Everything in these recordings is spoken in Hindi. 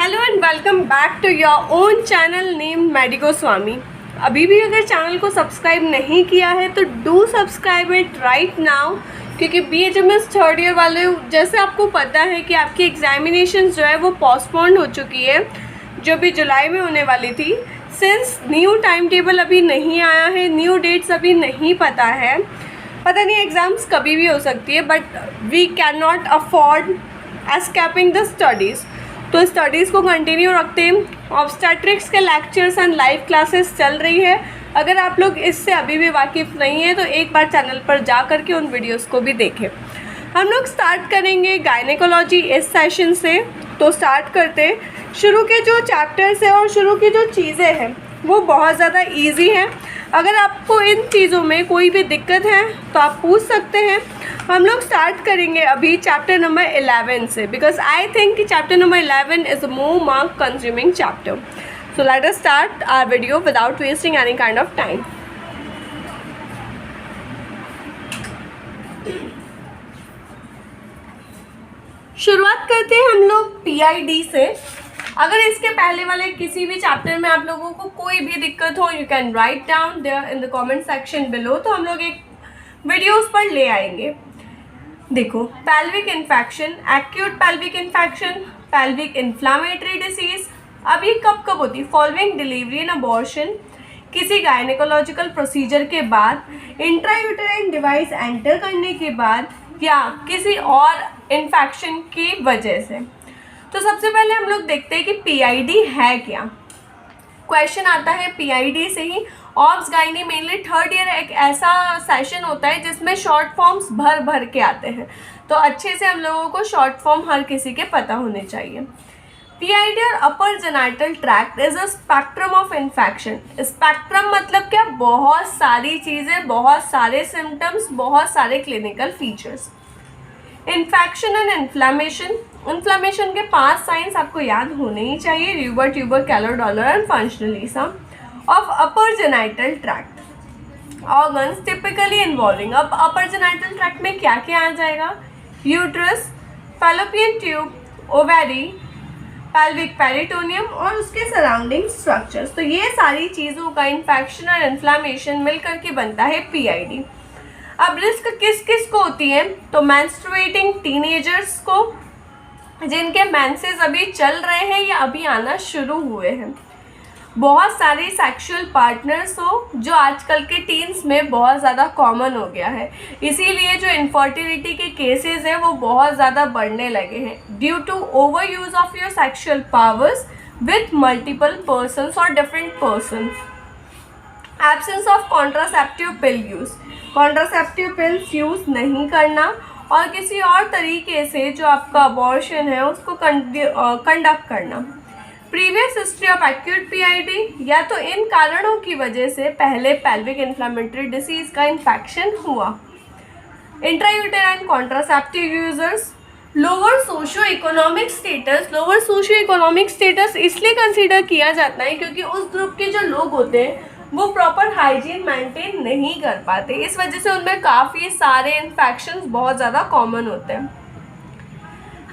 Hello and welcome back to your own channel name Medico Swami. अभी भी अगर चैनल को सब्सक्राइब नहीं किया है तो do subscribe it right now, क्योंकि BHMS थर्ड ईयर वाले जैसे आपको पता है कि आपकी एग्जामिनेशन जो है वो पोस्टपोन्ड हो चुकी है, जो भी जुलाई में होने वाली थी। सिंस न्यू टाइम टेबल अभी नहीं आया है, न्यू डेट्स अभी नहीं पता है, पता नहीं एग्ज़ाम्स कभी भी हो सकती है, but we can not afford escaping the studies. तो स्टडीज़ को कंटिन्यू रखते हैं। ऑब्स्टेट्रिक्स के लेक्चर्स एंड लाइव क्लासेस चल रही है। अगर आप लोग इससे अभी भी वाकिफ़ नहीं हैं तो एक बार चैनल पर जा कर के उन वीडियोस को भी देखें। हम लोग स्टार्ट करेंगे गायनेकोलॉजी इस सेशन से। तो स्टार्ट करते हैं। शुरू के जो चैप्टर्स हैं और शुरू की जो चीज़ें हैं वो बहुत ज़्यादा ईजी हैं। अगर आपको इन चीज़ों में कोई भी दिक्कत है तो आप पूछ सकते हैं। हम लोग स्टार्ट करेंगे अभी चैप्टर नंबर 11 से, बिकॉज आई थिंक कि chapter number 11 is a more mark consuming chapter. So let us start our video without wasting any kind of time. शुरुआत करते हैं हम लोग PID से। अगर इसके पहले वाले किसी भी चैप्टर में आप लोगों को कोई भी दिक्कत हो, you can write down there in the comment section below, तो हम लोग एक वीडियो उस पर ले आएंगे। देखो, pelvic infection, acute pelvic infection, pelvic inflammatory disease, अब ये कब कब होती है? फॉलोइंग डिलीवरी एंड अबॉर्शन, किसी गायनेकोलॉजिकल प्रोसीजर के बाद, इंट्रायूटेराइन डिवाइस एंटर करने के बाद, या किसी और इन्फेक्शन की वजह से। तो सबसे पहले हम लोग देखते हैं कि PID है क्या। क्वेश्चन आता है PID से ही। Obs gynae mainly third year एक ऐसा सेशन होता है जिसमें शॉर्ट फॉर्म्स भर भर के आते हैं, तो अच्छे से हम लोगों को शॉर्ट फॉर्म हर किसी के पता होने चाहिए। PID और upper genital tract is a spectrum of infection. Spectrum मतलब क्या? बहुत सारी चीज़ें, बहुत सारे सिम्टम्स, बहुत सारे clinical features. Infection and inflammation, inflammation के 5 साइंस आपको याद होने ही चाहिए: rubor, tumor, calor, dolor and functionalism of upper genital tract. Organs typically involving, अब अपर जेनिटल ट्रैक्ट में क्या क्या आ जाएगा? Uterus, fallopian tube, ovary, pelvic peritoneum और उसके सराउंडिंग स्ट्रक्चर्स। तो ये सारी चीज़ों का इन्फेक्शन और इन्फ्लामेशन मिलकर के बनता है PID। अब रिस्क किस किस को होती है? तो मेंस्ट्रुएटिंग टीनेजर्स को, जिनके मेंसेस अभी चल रहे हैं या अभी आना शुरू हुए हैं, बहुत सारे सेक्सुअल पार्टनर्स हो, जो आजकल के टीन्स में बहुत ज़्यादा कॉमन हो गया है, इसीलिए जो इनफर्टिलिटी के केसेस हैं वो बहुत ज़्यादा बढ़ने लगे हैं due to over use of your sexual powers with multiple persons और different persons. Absence of contraceptive pill use, contraceptive pills use नहीं करना और किसी और तरीके से जो आपका अबॉर्शन है उसको कंडक्ट करना। Previous history of acute PID, या तो इन कारणों की वजह से पहले पेल्विक इन्फ्लामेटरी डिसीज का इन्फेक्शन हुआ। Intrauterine contraceptive users, lower socio economic status. Lower socio economic status इसलिए कंसीडर किया जाता है क्योंकि उस ग्रुप के जो लोग होते हैं वो प्रॉपर हाइजीन मेंटेन नहीं कर पाते, इस वजह से उनमें काफ़ी सारे इन्फेक्शंस बहुत ज़्यादा कॉमन होते हैं।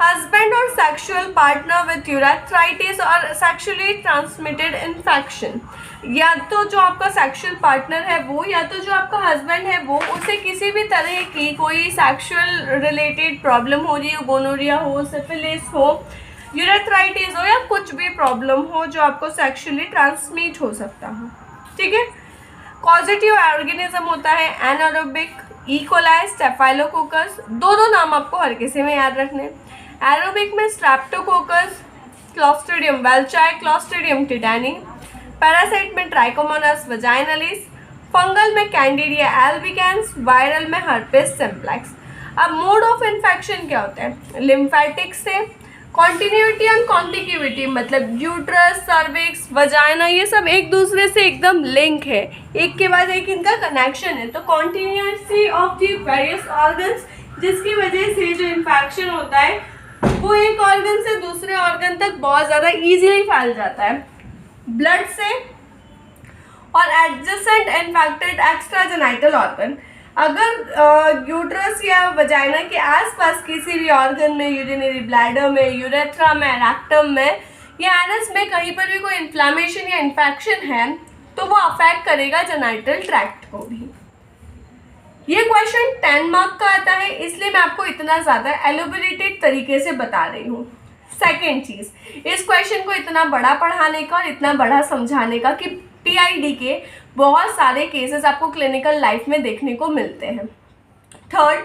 हस्बैंड और सेक्सुअल पार्टनर विथ यूरेथ्राइटिस और सेक्सुअली ट्रांसमिटेड इन्फेक्शन, या तो जो आपका सेक्सुअल पार्टनर है वो, या तो जो आपका हस्बैंड है वो, उसे किसी भी तरह की कोई सेक्सुअल रिलेटेड प्रॉब्लम हो रही हो, गोनोरिया हो, सिफिलिस हो, यूरेथ्राइटिस हो, या कुछ भी प्रॉब्लम हो जो आपको सेक्सुअली ट्रांसमिट हो सकता हो। ठीक है। कॉजेटिव ऑर्गेनिज्म होता है एनारोबिक, ई कोलाई, स्टेफाइलोकोकस, दो नाम आपको हर किसी में याद रखने। एरोबिक में streptococcus, clostridium welchii, clostridium tetani, parasite में ट्राइकोमोनास वजाइनलिस, फंगल में कैंडिडिया एल्बिकेंस, वायरल में हर्पेस सिम्प्लेक्स। अब मोड ऑफ इन्फेक्शन क्या होता है? लिम्फेटिक से। कॉन्टिन्यूटी एंड कॉन्टिग्यूटी मतलब यूट्रस, सर्विक्स, वजाइना, ये सब एक दूसरे से एकदम लिंक है, एक के बाद एक इनका कनेक्शन है। तो continuity of the various organs, जिसकी वजह से जो इन्फेक्शन होता है वो एक ऑर्गन से दूसरे ऑर्गन तक बहुत ज़्यादा इजीली फैल जाता है। ब्लड से और adjacent infected extra genital organ, अगर यूट्रस या वजाइना के आसपास किसी भी ऑर्गन में, यूरिनरी ब्लैडर में, यूरेथ्रा में, रेक्टम में, या एनस में कहीं पर भी कोई इन्फ्लामेशन या इन्फेक्शन है तो वो अफेक्ट करेगा जेनिटल ट्रैक्ट को भी। ये क्वेश्चन 10 मार्क का आता है, इसलिए मैं आपको इतना ज़्यादा एलोबरेटेड तरीके से बता रही हूँ। सेकेंड चीज़, इस क्वेश्चन को इतना बड़ा पढ़ाने का और इतना बड़ा समझाने का कि PID के बहुत सारे केसेस आपको क्लिनिकल लाइफ में देखने को मिलते हैं। Third,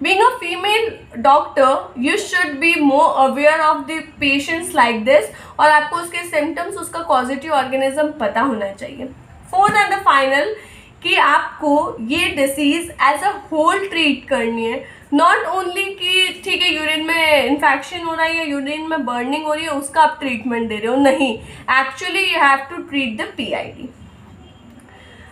being a female doctor you should be more aware of the patients like this, और आपको उसके सिम्टम्स, उसका कॉजेटिव ऑर्गेनिज्म पता होना चाहिए। फोर्थ एंड द फाइनल, कि आपको ये disease as a whole treat करनी है, नॉट ओनली कि ठीक है यूरिन में इन्फेक्शन हो रहा है या यूरिन में बर्निंग हो रही है उसका आप ट्रीटमेंट दे रहे हो, नहीं, actually you have to treat the PID।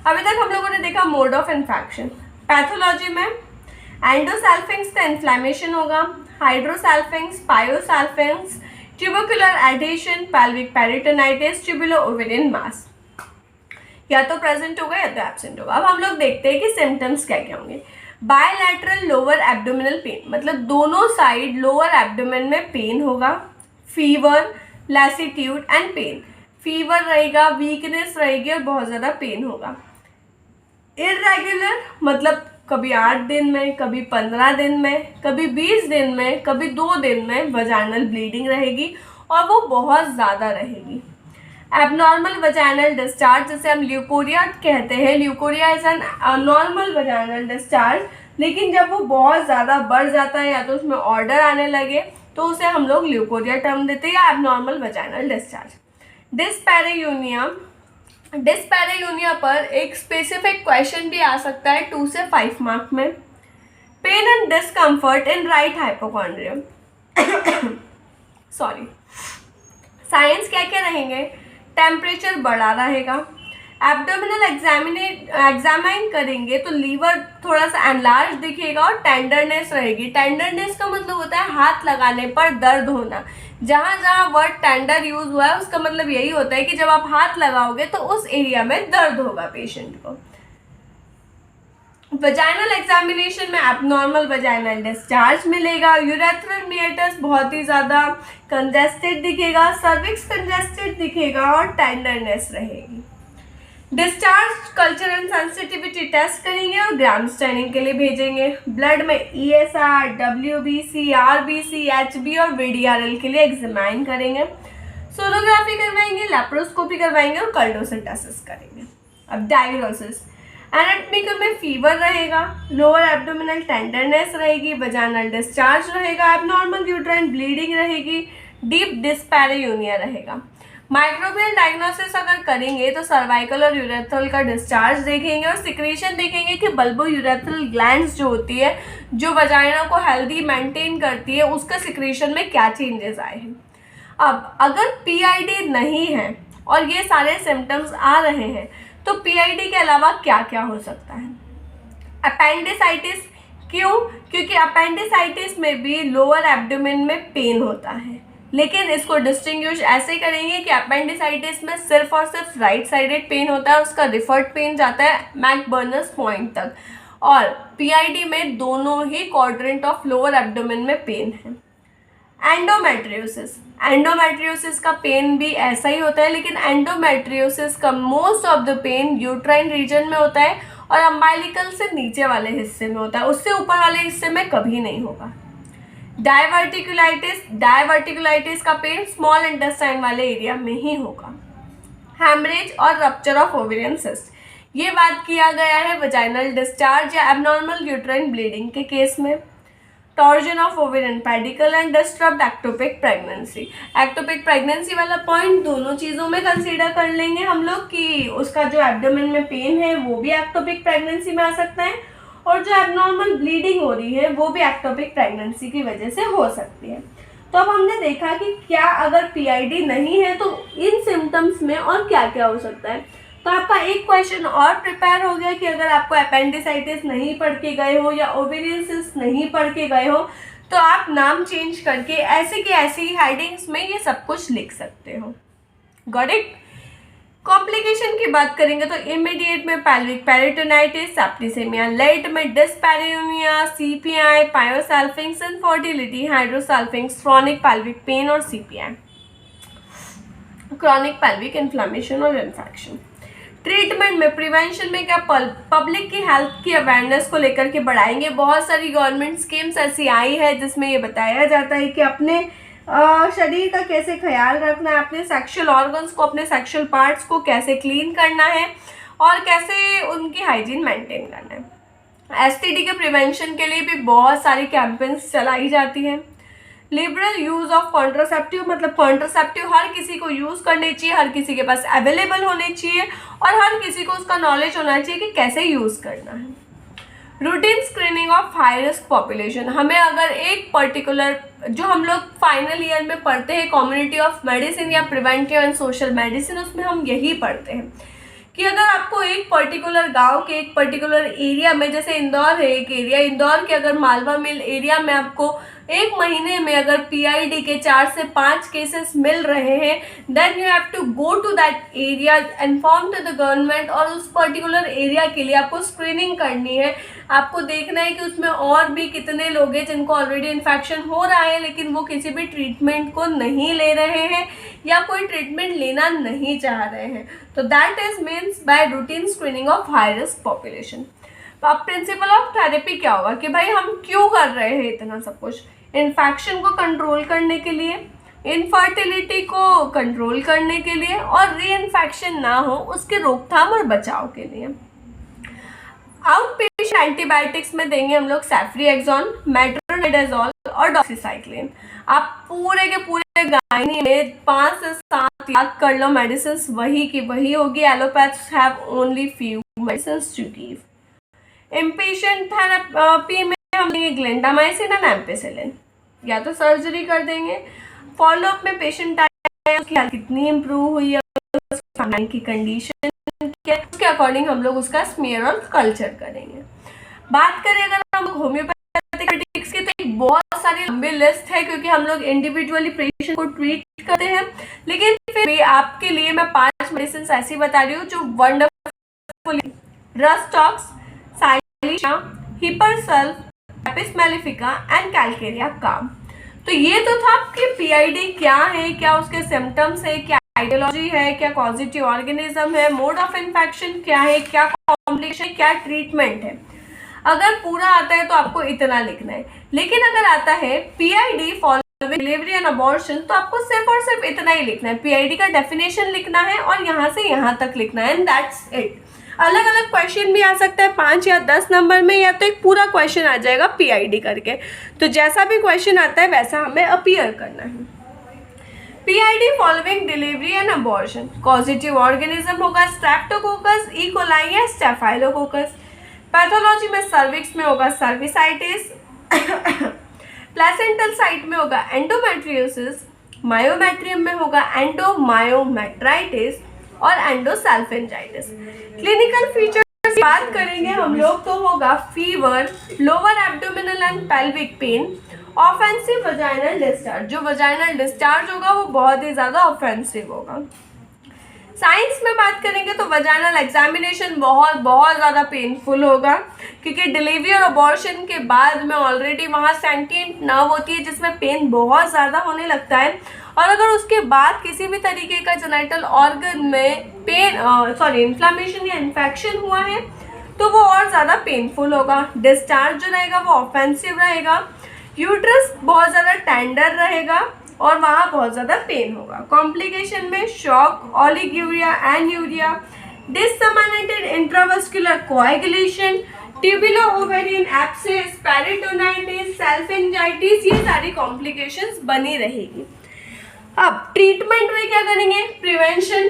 अभी तक हम लोगों ने देखा मोड ऑफ इन्फेक्शन। पैथोलॉजी में एंडोसल्फिंक्स का इन्फ्लेमेशन होगा, hydrosalpinx, pyosalpinx, tubercular adhesion, pelvic peritonitis, tubular ovarian mass, या तो प्रेजेंट होगा या तो एब्सेंट होगा। अब हम लोग देखते हैं कि सिम्टम्स क्या क्या होंगे। बायलैटरल लोअर एब्डोमिनल पेन, मतलब दोनों साइड लोअर एब्डोमेन में पेन होगा। फीवर, लैसिट्यूड एंड पेन, फीवर रहेगा, वीकनेस रहेगी और बहुत ज़्यादा पेन होगा। इर्रेगुलर, मतलब कभी 8 दिन में, कभी 15 दिन में, कभी 20 दिन में, कभी 2 दिन में वजाइनल ब्लीडिंग रहेगी और वो बहुत ज़्यादा रहेगी। एबनॉर्मल वजाइनल डिस्चार्ज, जिसे हम ल्यूकोरिया कहते हैं, leucorrhoea is an normal vaginal discharge, लेकिन जब वो बहुत ज़्यादा बढ़ जाता है या तो उसमें ऑर्डर आने लगे तो उसे हम लोग ल्यूकोरिया टर्म देते हैं, या एबनॉर्मल वजाइनल डिस्चार्ज। डिस्पैरेयूनिया, डिस्पैरेयूनिया पर एक स्पेसिफिक क्वेश्चन भी आ सकता है 2 से 5 मार्क में। Pain and discomfort in right hypochondrium, sorry, signs क्या क्या रहेंगे, टेम्परेचर बढ़ा रहेगा, एब्डोमिनल एग्जामाइन करेंगे तो लीवर थोड़ा सा एनलार्ज दिखेगा और टेंडरनेस रहेगी। टेंडरनेस का मतलब होता है हाथ लगाने पर दर्द होना। जहाँ जहाँ वर्ड टेंडर यूज हुआ है उसका मतलब यही होता है कि जब आप हाथ लगाओगे तो उस एरिया में दर्द होगा पेशेंट को। वजाइनल एग्जामिनेशन में एबनॉर्मल वजाइनल डिस्चार्ज मिलेगा, यूरेथ्रल मिएटस बहुत ही ज़्यादा कंजेस्टेड दिखेगा, सर्विक्स कंजेस्टेड दिखेगा और टेंडरनेस रहेगी। Discharge culture and sensitivity test करेंगे और ग्राम स्टैनिंग के लिए भेजेंगे। ब्लड में ESR, WBC, RBC, HB और VDRL के लिए एग्जामाइन करेंगे। सोनोग्राफी करवाएंगे, लेप्रोस्कोपी करवाएंगे और कर्डोसिंथेसिस करेंगे। अब डायग्नोसिस, एनाटॉमिकल में फीवर रहेगा, लोअर एब्डोमिनल टेंडरनेस रहेगी, वजाइनल डिस्चार्ज रहेगा, एबनॉर्मल यूट्राइन ब्लीडिंग रहेगी, डीप डिस्पैरेयूनिया रहेगा। माइक्रोबियल डायग्नोसिस अगर करेंगे तो सर्वाइकल और यूरेथ्रल का डिस्चार्ज देखेंगे और सिक्रीशन देखेंगे कि बल्बो यूरेथ्रल ग्लैंड्स जो होती है, जो वजाइना को हेल्दी मेंटेन करती है, उसका सिक्रीशन में क्या चेंजेस आए हैं। अब अगर PID नहीं है और ये सारे सिम्टम्स आ रहे हैं तो PID के अलावा क्या क्या हो सकता है। अपेंडिसाइटिस, क्यों? क्योंकि अपेंडिसाइटिस में भी लोअर एब्डोमेन में पेन होता है, लेकिन इसको डिस्टिंग्विश ऐसे करेंगे कि अपेंडिसाइटिस में सिर्फ और सिर्फ राइट साइडेड पेन होता है, उसका रिफर्ड पेन जाता है मैकबर्नस पॉइंट तक, और PID में दोनों ही क्वाड्रेंट ऑफ लोअर एब्डोमेन में पेन है। एंडोमेट्रियोसिस, एंडोमेट्रियोसिस का पेन भी ऐसा ही होता है, लेकिन एंडोमेट्रियोसिस का most of the pain uterine region में होता है और अम्बाइलिकल से नीचे वाले हिस्से में होता है, उससे ऊपर वाले हिस्से में कभी नहीं होगा। डायवर्टिकुलाइटिस, डायवर्टिकुलाइटिस का पेन स्मॉल इंटेस्टाइन वाले एरिया में ही होगा। हैमरेज और रप्चर ऑफ ओवेरियन सिस्ट, ये बात किया गया है वजाइनल डिस्चार्ज या एबनॉर्मल यूट्राइन ब्लीडिंग के केस में। Torsion of ovarian pedicle and disturbed ectopic pregnancy, ectopic pregnancy वाला पॉइंट दोनों चीज़ों में कंसीडर कर लेंगे हम लोग कि उसका जो एब्डोमेन में पेन है वो भी एक्टोपिक प्रेगनेंसी में आ सकता है, और जो एबनॉर्मल ब्लीडिंग हो रही है वो भी एक्टोपिक प्रेगनेंसी की वजह से हो सकती है। तो अब हमने देखा कि क्या अगर PID नहीं है तो इन सिम्टम्स में और क्या क्या हो सकता है। तो आपका एक क्वेश्चन और प्रिपेयर हो गया कि अगर आपको अपेंडिसाइटिस नहीं पढ़ के गए हो या ओवेरियन सिस्ट नहीं पढ़ के गए हो तो आप नाम चेंज करके ऐसे की ऐसी हेडिंग्स में ये सब कुछ लिख सकते हो। Got it. कॉम्प्लिकेशन की बात करेंगे तो इमीडिएट में पेल्विक पेरिटोनाइटिस, सेप्टिसेमिया, लेट में dyspareunia, CPI, pyosalpinx, infertility, hydrosalpinx, chronic pelvic pain और CPI। क्रॉनिक पेल्विक इन्फ्लेमेशन और इन्फेक्शन। ट्रीटमेंट में, प्रिवेंशन में क्या पब्लिक की हेल्थ की अवेयरनेस को लेकर के बढ़ाएंगे। बहुत सारी गवर्नमेंट स्कीम्स ऐसी आई है जिसमें ये बताया जाता है कि अपने शरीर का कैसे ख्याल रखना है, अपने सेक्सुअल ऑर्गन्स को, अपने सेक्सुअल पार्ट्स को कैसे क्लीन करना है और कैसे उनकी हाइजीन मेंटेन करना है। एसटीडी के प्रिवेंशन के लिए भी बहुत सारी कैंपेन्स चलाई जाती हैं। लिबरल यूज़ ऑफ कॉन्ट्रासेप्टिव, मतलब कॉन्ट्रासेप्टिव हर किसी को यूज़ करने चाहिए, हर किसी के पास अवेलेबल होने चाहिए और हर किसी को उसका नॉलेज होना चाहिए कि कैसे यूज़ करना है। Routine screening of high risk population, हमें अगर एक पर्टिकुलर, जो हम लोग फाइनल ईयर में पढ़ते हैं कम्युनिटी ऑफ मेडिसिन या प्रिवेंटिव एंड सोशल मेडिसिन, उसमें हम यही पढ़ते हैं कि अगर आपको एक पर्टिकुलर गांव के एक पर्टिकुलर एरिया में, जैसे इंदौर है एक एरिया, इंदौर के अगर मालवा मिल एरिया में आपको एक महीने में अगर पीआईडी के 4 से 5 केसेस मिल रहे हैं, then you have to go to that area, inform to the government, और उस पर्टिकुलर एरिया के लिए आपको स्क्रीनिंग करनी है। आपको देखना है कि उसमें और भी कितने लोग हैं जिनको ऑलरेडी इन्फेक्शन हो रहा है लेकिन वो किसी भी ट्रीटमेंट को नहीं ले रहे हैं या कोई ट्रीटमेंट लेना नहीं चाह रहे हैं। तो that is means by routine screening of high risk population. तो अब प्रिंसिपल ऑफ थेरेपी क्या होगा कि भाई हम क्यों कर रहे हैं इतना सब कुछ? इन्फेक्शन को कंट्रोल करने के लिए, इनफर्टिलिटी को कंट्रोल करने के लिए और री इन्फेक्शन ना हो उसके रोकथाम और बचाव के लिए। आउट पेशेंट एंटीबायोटिक्स में देंगे हम लोग सेफ्रिएक्सोन, मेट्रोनिडाजोल और डॉक्सीसाइक्लिन। आप पूरे के पूरे गायनी में 5 से 7 याद कर लो मेडिसिन वही की वही होगी। Allopaths have only few medicines to give. Inpatient therapy में हम देंगे ग्लिंडामाइसिन एंड एम्पिसिलिन, या तो सर्जरी कर देंगे। फॉलोअप में पेशेंट आया, उसकी हेल्थ कितनी इम्प्रूव हुई है, उसकी की कंडीशन क्या, उसके अकॉर्डिंग हम लोग उसका स्मीयर और कल्चर करेंगे। बात करें अगर हम होम्योपैथिक्स की, तो एक बहुत सारी लंबी लिस्ट है क्योंकि हम लोग इंडिविजुअली पेशेंट को ट्रीट करते हैं, लेकिन फिर भी आपके लिए मैं 5 मेडिसिन ऐसी बता रही हूँ जो wonderful, rhus tox, silicea, hepar sulph, apis mellifica and calcarea काम। तो ये तो था कि पीआईडी क्या है, क्या उसके सिम्टम्स है, क्या आइडियोलॉजी है, क्या पॉजिटिव ऑर्गेनिज्म है, मोड ऑफ इन्फेक्शन क्या है, क्या कॉम्प्लिकेशन, क्या ट्रीटमेंट है। अगर पूरा आता है तो आपको इतना लिखना है, लेकिन अगर आता है PID following delivery and abortion तो आपको सिर्फ और सिर्फ इतना ही लिखना है। पीआईडी का डेफिनेशन लिखना है और यहाँ से यहाँ तक लिखना है एंड दैट्स इट। अलग अलग क्वेश्चन भी आ सकता है 5 या 10 नंबर में, या तो एक पूरा क्वेश्चन आ जाएगा पीआईडी करके। तो जैसा भी क्वेश्चन आता है वैसा हमें अपीयर करना है। PID following delivery and abortion, positive organism होगा स्ट्रेप्टोकोकस, ई कोलाई या स्टेफाइलोकोकस। पैथोलॉजी में सर्विक्स में होगा सर्विसाइटिस, प्लेसेंटल साइट में होगा एंडोमेट्रियोसिस, मायोमेट्रियम में होगा एंडोमायोमेट्राइटिस और एंडोसल्फिंजाइटिस। क्लिनिकल फीचर्स बात करेंगे हम लोग तो होगा fever, lower abdominal and pelvic pain, offensive vaginal discharge, जो वजाइनल डिस्चार्ज होगा वो बहुत ही ज़्यादा ऑफेंसिव होगा। साइंस में बात करेंगे तो वजाइनल एग्जामिनेशन बहुत ज़्यादा पेनफुल होगा क्योंकि डिलीवरी और अबॉर्शन के बाद में ऑलरेडी वहाँ सेंटिएंट नर्व होती है जिसमें पेन बहुत ज़्यादा होने लगता है, और अगर उसके बाद किसी भी तरीके का जेनिटल ऑर्गन में इन्फ्लेमेशन या इन्फेक्शन हुआ है तो वो और ज़्यादा पेनफुल होगा। डिस्चार्ज जो रहेगा वो ऑफेंसिव रहेगा, यूट्रस बहुत ज़्यादा टेंडर रहेगा और वहाँ बहुत ज़्यादा पेन होगा। कॉम्प्लिकेशन में shock, oliguria, anuria, disseminated intravascular coagulation, tubo ovarian abscess, peritonitis, salpingitis, ये सारी कॉम्प्लिकेशंस बनी रहेगी। अब ट्रीटमेंट में क्या करेंगे? Prevention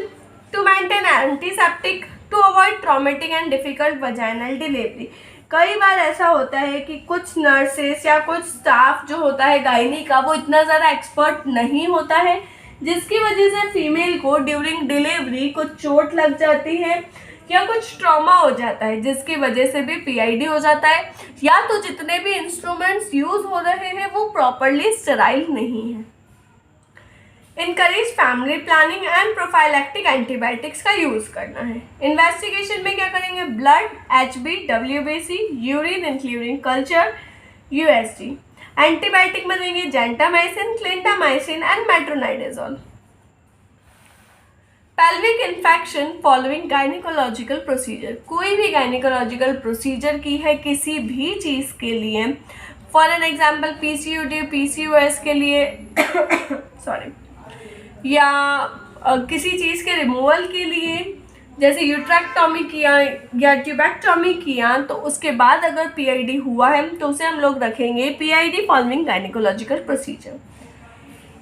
to maintain antiseptic to avoid traumatic and difficult vaginal delivery. कई बार ऐसा होता है कि कुछ नर्सेस या कुछ स्टाफ जो होता है गायनी का वो इतना ज़्यादा एक्सपर्ट नहीं होता है, जिसकी वजह से फीमेल को ड्यूरिंग डिलीवरी कुछ चोट लग जाती है या कुछ ट्रॉमा हो जाता है जिसकी वजह से भी पीआईडी हो जाता है, या तो जितने भी इंस्ट्रूमेंट्स यूज़ हो रहे हैं वो प्रॉपरली स्टेराइल नहीं है। Encourage family planning and prophylactic antibiotics का यूज़ करना है। इन्वेस्टिगेशन में क्या करेंगे? Blood, HB, WBC, urine including culture, USG. Antibiotic में देंगे gentamicin, clindamycin and metronidazole. Pelvic infection following gynaecological procedure, कोई भी गायनिकोलॉजिकल प्रोसीजर की है किसी भी चीज़ के लिए, for an example PCOD PCOS के लिए सॉरी, या किसी चीज़ के रिमूवल के लिए, जैसे यूट्रैक्टोमी किया या ट्यूबेक्टोमी किया, तो उसके बाद अगर पीआईडी हुआ है तो उसे हम लोग रखेंगे PID following gynaecological procedure.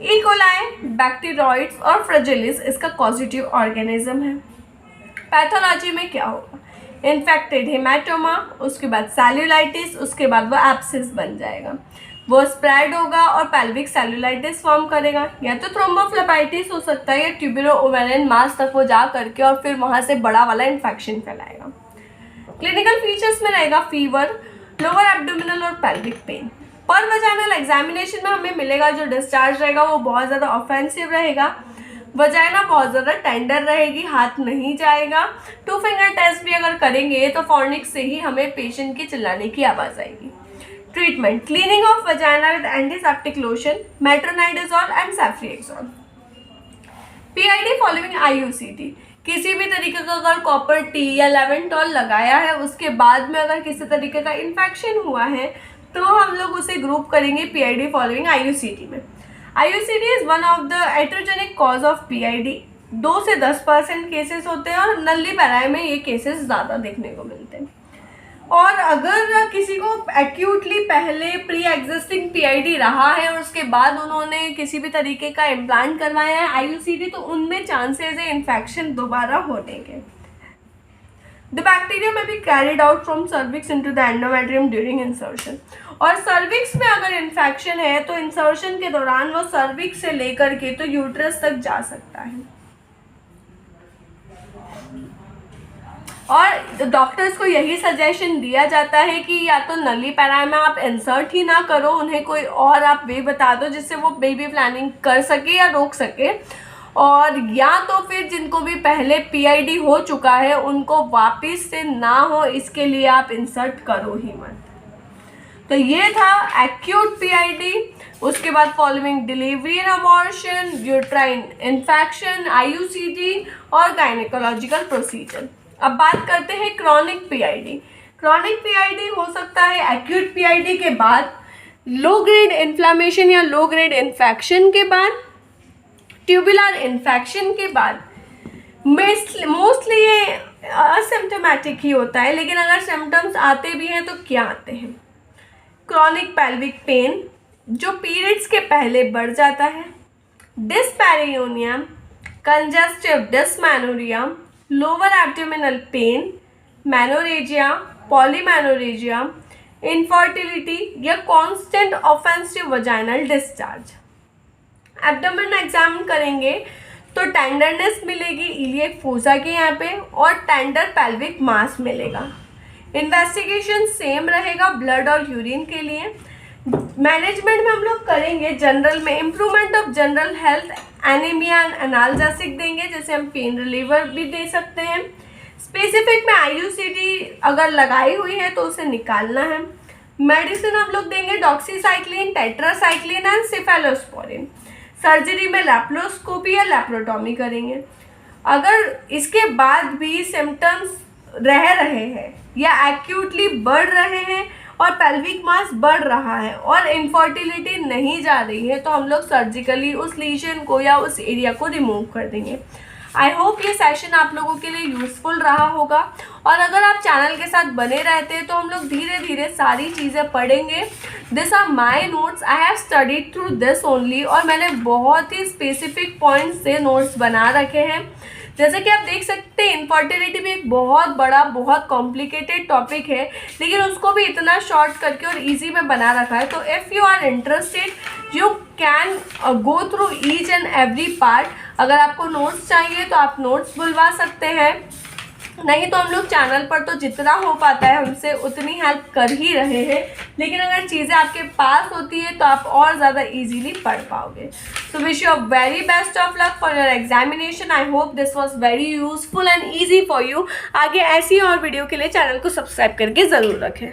E coli, bacteroides और फ्रेजिलिस इसका कॉजिटिव ऑर्गेनिज्म है। पैथोलॉजी में क्या होगा, इन्फेक्टेड हेमाटोमा, उसके बाद सेल्यूलाइटिस, उसके बाद वो एब्सिस बन जाएगा, वो स्प्रेड होगा और पेल्विक सेल्यूलाइटिस फॉर्म करेगा, या तो थ्रोम्बोफ्लेबाइटिस हो सकता है या ट्यूबुलो ओवेरियन मास तक वो जा करके और फिर वहाँ से बड़ा वाला इन्फेक्शन फैलाएगा। क्लिनिकल फीचर्स में रहेगा फीवर, लोअर एब्डोमिनल और पेल्विक पेन। पर वजाइनल एग्जामिनेशन में हमें मिलेगा जो डिस्चार्ज रहेगा वो बहुत ज़्यादा ऑफेंसिव रहेगा, वजाइना बहुत ज़्यादा टेंडर रहेगी, हाथ नहीं जाएगा। 2 फिंगर टेस्ट भी अगर करेंगे तो फॉर्निक्स से ही हमें पेशेंट की चिल्लाने की आवाज़ आएगी। Treatment, cleaning of vagina with antiseptic lotion, metronidazole and ceftriaxone. PID following IUCT, किसी भी तरीके का अगर कॉपर टी या लेवेंटॉल लगाया है उसके बाद में अगर किसी तरीके का इन्फेक्शन हुआ है तो हम लोग उसे ग्रुप करेंगे पीआईडी फॉलोइंग आईयूसीटी में। IUCT is one of the iatrogenic cause of PID. 2 से 10% केसेस होते हैं और नल्ली पैराई में ये केसेस ज़्यादा देखने को मिलते हैं। और अगर किसी को एक्यूटली पहले प्री एग्जिस्टिंग पीआईडी रहा है और उसके बाद उन्होंने किसी भी तरीके का इम्प्लांट करवाया है आईयूसीटी, तो उनमें चांसेस है इन्फेक्शन दोबारा होने के। The bacteria may be carried out from cervix into the endometrium during insertion. और सर्विक्स में अगर इन्फेक्शन है तो इंसर्शन के दौरान वो सर्विक्स से लेकर के तो यूट्रस तक जा सकता है। और डॉक्टर्स को यही सजेशन दिया जाता है कि या तो नली पैराई में आप इंसर्ट ही ना करो, उन्हें कोई और आप वे बता दो जिससे वो बेबी प्लानिंग कर सके या रोक सके, और या तो फिर जिनको भी पहले पीआईडी हो चुका है उनको वापस से ना हो इसके लिए आप इंसर्ट करो ही मत। तो ये था एक्यूट पीआईडी, उसके बाद following delivery and abortion, uterine infection, IUCT और गायनिकोलॉजिकल प्रोसीजर। अब बात करते हैं क्रॉनिक पीआईडी। क्रॉनिक पीआईडी हो सकता है एक्यूट पीआईडी के बाद, लो ग्रेड इन्फ्लामेशन या लो ग्रेड इन्फेक्शन के बाद, ट्यूबुलर इन्फेक्शन के बाद। मोस्टली ये असिम्टोमेटिक ही होता है, लेकिन अगर सिम्टम्स आते भी हैं तो क्या आते हैं, क्रॉनिक पेल्विक पेन जो पीरियड्स के पहले बढ़ जाता है, dyspareunia, congestive dysmenorrhoea, lower abdominal pain, menorrhagia, polymenorrhagia, infertility या constant offensive vaginal discharge. Abdomen examine करेंगे तो टेंडरनेस मिलेगी इलियक फोसा के यहाँ पे और टेंडर पेल्विक मास मिलेगा। इन्वेस्टिगेशन सेम रहेगा ब्लड और यूरिन के लिए। मैनेजमेंट में हम लोग करेंगे जनरल में improvement of general health, anaemia and analgesic देंगे, जैसे हम पेन रिलीवर भी दे सकते हैं। स्पेसिफिक में आईयूसीटी अगर लगाई हुई है तो उसे निकालना है। मेडिसिन हम लोग देंगे doxycycline, tetracycline and cephalosporin. Surgery में लैप्रोस्कोपी या लैप्रोटॉमी करेंगे। अगर इसके बाद भी सिम्टम्स रह रहे हैं या एक्यूटली बढ़ रहे हैं और पेल्विक मास बढ़ रहा है और इनफर्टिलिटी नहीं जा रही है तो हम लोग सर्जिकली उस लीजन को या उस एरिया को रिमूव कर देंगे। आई होप ये सेशन आप लोगों के लिए यूज़फुल रहा होगा, और अगर आप चैनल के साथ बने रहते हैं तो हम लोग धीरे धीरे सारी चीज़ें पढ़ेंगे। This are my notes, I have studied through this only, और मैंने बहुत ही स्पेसिफिक पॉइंट्स से नोट्स बना रखे हैं। जैसे कि आप देख सकते हैं इनफर्टिलिटी भी एक बहुत बड़ा बहुत कॉम्प्लिकेटेड टॉपिक है, लेकिन उसको भी इतना शॉर्ट करके और इजी में बना रखा है। तो if you are interested you can go through each and every part. अगर आपको नोट्स चाहिए तो आप नोट्स बुलवा सकते हैं, नहीं तो हम लोग चैनल पर तो जितना हो पाता है हमसे उतनी हेल्प कर ही रहे हैं, लेकिन अगर चीज़ें आपके पास होती है तो आप और ज़्यादा इजीली पढ़ पाओगे। So wish you very best of luck for your examination. I hope this was very useful and easy for you. आगे ऐसी और वीडियो के लिए चैनल को सब्सक्राइब करके ज़रूर रखें।